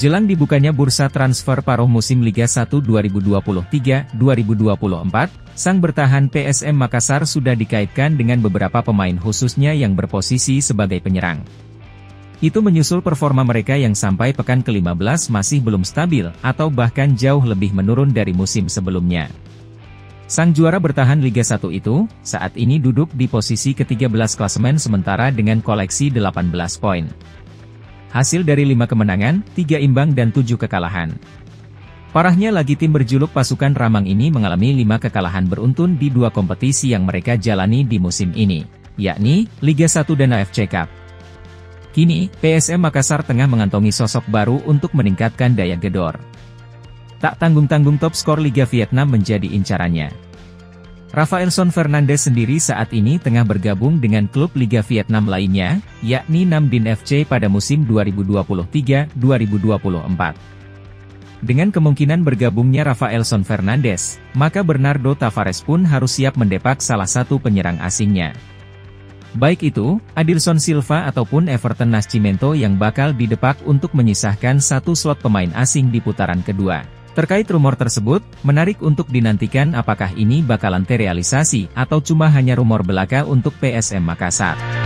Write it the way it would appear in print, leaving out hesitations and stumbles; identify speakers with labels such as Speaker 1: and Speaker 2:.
Speaker 1: Jelang dibukanya bursa transfer paruh musim Liga 1 2023-2024, sang bertahan PSM Makassar sudah dikaitkan dengan beberapa pemain khususnya yang berposisi sebagai penyerang. Itu menyusul performa mereka yang sampai pekan ke-15 masih belum stabil, atau bahkan jauh lebih menurun dari musim sebelumnya. Sang juara bertahan Liga 1 itu, saat ini duduk di posisi ke-13 klasemen sementara dengan koleksi 18 poin. Hasil dari 5 kemenangan, 3 imbang dan 7 kekalahan. Parahnya lagi tim berjuluk Pasukan Ramang ini mengalami 5 kekalahan beruntun di 2 kompetisi yang mereka jalani di musim ini, yakni Liga 1 dan AFC Cup. Kini, PSM Makassar tengah mengantongi sosok baru untuk meningkatkan daya gedor. Tak tanggung-tanggung top skor Liga Vietnam menjadi incarannya. Rafaelson Fernandes sendiri saat ini tengah bergabung dengan klub Liga Vietnam lainnya, yakni Nam Dinh FC pada musim 2023-2024. Dengan kemungkinan bergabungnya Rafaelson Fernandes, maka Bernardo Tavares pun harus siap mendepak salah satu penyerang asingnya. Baik itu, Adilson Silva ataupun Everton Nascimento yang bakal didepak untuk menyisahkan satu slot pemain asing di putaran kedua. Terkait rumor tersebut, menarik untuk dinantikan apakah ini bakalan terrealisasi atau cuma hanya rumor belaka untuk PSM Makassar.